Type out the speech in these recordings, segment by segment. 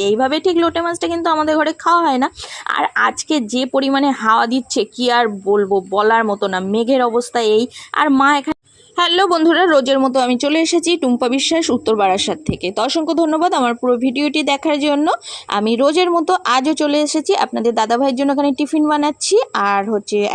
এইভাবে ঠিক লোটে মাছটা কিন্তু আমাদের ঘরে খাওয়া হয় না। আর আজকে যে পরিমাণে হাওয়া দিচ্ছে কি আর বলবো, বলার মতো না। মেঘের অবস্থা এই। আর মা এখানে হ্যালো বন্ধুরা, রোজের মতো আমি চলে এসেছি টুম্পা বিশ্বাস উত্তর বারাসাত থেকে। তো অসংখ্য ধন্যবাদ আমার পুরো ভিডিওটি দেখার জন্য। আমি রোজের মতো আজও চলে এসেছি আপনাদের দাদাভাইয়ের জন্য। এখানে টিফিন বানাচ্ছি। আর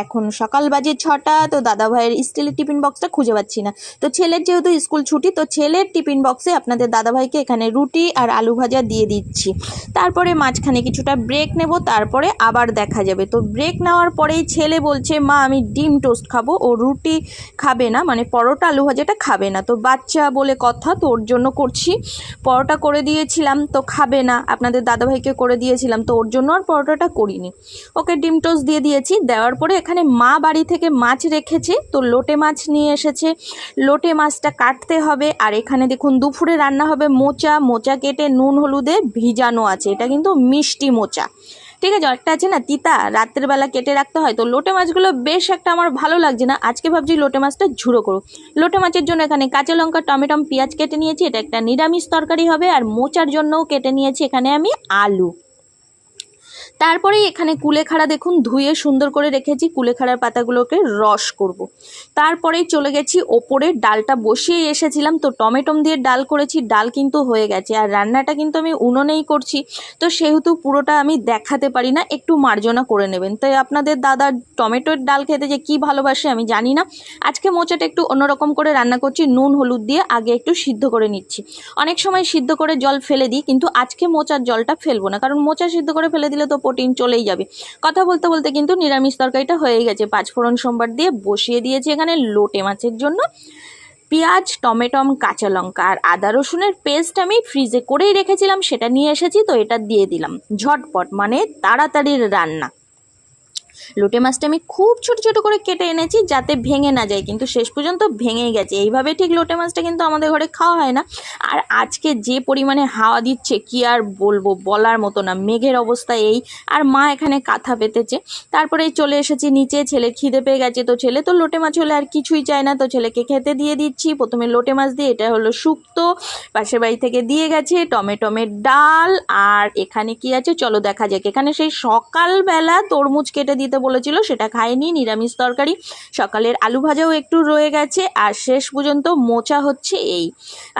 এখন সকাল বাজে 6টা। তো দাদাভাইয়ের স্টিলের টিফিন বক্সটা খুঁজে পাচ্ছি না। তো ছেলের যেহেতু স্কুল ছুটি, তো ছেলের টিফিন বক্সে আপনাদের দাদাভাইকে এখানে রুটি আর আলু ভাজা দিয়ে দিচ্ছি। তারপরে মাঝখানে কিছুটা ব্রেক নেব, তারপরে আবার দেখা যাবে। তো ব্রেক নেওয়ার পরেই ছেলে বলছে, মা আমি ডিম টোস্ট খাবো, ও রুটি খাবে না, মানে পরোটা আলু ভাজাটা খাবে না। তো বাচ্চা বলে কথা, তো ওর জন্য করছি। পরোটা করে দিয়েছিলাম, তো খাবে না। আপনাদের দাদাভাইকে করে দিয়েছিলাম, তো ওর জন্য আর পরোটাটা করিনি। ওকে ডিম টোস্ট দিয়ে দিয়েছি। দেওয়ার পরে এখানে মা বাড়ি থেকে মাছ রেখেছে, তো লোটে মাছ নিয়ে এসেছে। লোটে মাছটা কাটতে হবে। আর এখানে দেখুন দুপুরে রান্না হবে মোচা। মোচা কেটে নুন হলুদে ভিজানো আছে। এটা কিন্তু মিষ্টি মোচা, ঠিক আছে। একটা আছে না তিতা, রাতের বেলা কেটে রাখতে হয়। তো লোটে মাছগুলো বেশ একটা আমার ভালো লাগছে না। আজকে ভাবছি লোটে মাছটা ঝুড়ো করো। লোটে মাছের জন্য এখানে কাঁচা লঙ্কা, টমেটো, পেঁয়াজ কেটে নিয়েছি। এটা একটা নিরামিষ তরকারি হবে। আর মোচার জন্যও কেটে নিয়েছি এখানে আমি আলু। তারপরেই এখানে কুলেখাড়া দেখুন ধুয়ে সুন্দর করে রেখেছি। কুলেখাড়ার পাতাগুলোকে রস করব। তারপরেই চলে গেছি ওপরে, ডালটা বসিয়ে এসেছিলাম। তো টমেটো দিয়ে ডাল করেছি, ডাল কিন্তু হয়ে গেছে। আর রান্নাটা কিন্তু আমি উনুনেই করছি, তো সেহেতু পুরোটা আমি দেখাতে পারি না, একটু মার্জনা করে নেবেন। তাই আপনাদের দাদা টমেটোর ডাল খেতে যে কী ভালোবাসে আমি জানি না। আজকে মোচাটা একটু অন্যরকম করে রান্না করছি, নুন হলুদ দিয়ে আগে একটু সিদ্ধ করে নিচ্ছি। অনেক সময় সিদ্ধ করে জল ফেলে দিই, কিন্তু আজকে মোচার জলটা ফেলবো না, কারণ মোচা সিদ্ধ করে ফেলে দিলে তো প্রোটিন চলেই যাবে। কথা বলতে বলতে কিন্তু নিরামিষ তরকারিটা হয়ে গেছে। 5 ফোড়ন সোমবার দিয়ে বসিয়ে দিয়েছি এখানে লোটে মাছের জন্য। পেঁয়াজ, টমেটো, কাঁচা লঙ্কা আর আদা রসুনের পেস্ট আমি ফ্রিজে করেই রেখেছিলাম, সেটা নিয়ে এসেছি। তো এটা দিয়ে দিলাম, ঝটপট মানে তাড়াতাড়ির রান্না। লোটে মাছটা আমি খুব ছোট ছোট করে কেটে এনেছি যাতে ভেঙে না যায়, কিন্তু শেষ পর্যন্ত ভেঙেই গেছে। এইভাবে ঠিক লোটে মাছটা কিন্তু আমাদের ঘরে খাওয়া হয় না। আর আজকে যে পরিমাণে হাওয়া দিচ্ছে কি আর বলবো, বলার মতো না। মেঘের অবস্থা এই। আর মা এখানে কাঁথা পেতেছে। তারপরেই চলে এসেছি নিচে। ছেলে খিদে পেয়ে গেছে, তো ছেলে তো লোটে মাছ হলে আর কিছুই চায় না। তো ছেলেকে খেতে দিয়ে দিচ্ছি। প্রথমে লোটে মাছ দিয়ে, এটা হলো শুক্তো, পাশের বাড়ি থেকে দিয়ে গেছে। টমেটোমের ডাল। আর এখানে কি আছে চলো দেখা যাক। এখানে সেই সকালবেলা তরমুজ কেটে দিতে বলেছিল, সেটা খাইনি, নিরামিষ তরকারি। সকালের আলু ভাজাও একটু রয়ে গেছে। আর শেষ পর্যন্ত মোচা হচ্ছে এই।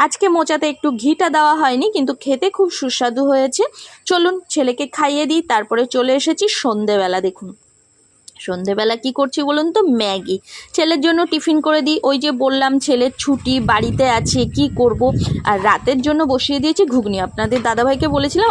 আজকে মোচাতে একটু ঘিটা দেওয়া হয়নি, কিন্তু খেতে খুব সুস্বাদু হয়েছে। চলুন ছেলেকে খাইয়ে দিই। তারপরে চলে এসেছি সন্ধেবেলা। দেখুন সন্ধেবেলা কি করছি বলুন তো, ম্যাগি। ছেলের জন্য টিফিন করে দিই। ওই যে বললাম ছেলের ছুটি, বাড়িতে আছে, কি করব। আর রাতের জন্য বসিয়ে দিয়েছি ঘুগনি। আপনাদের দাদাভাইকে বলেছিলাম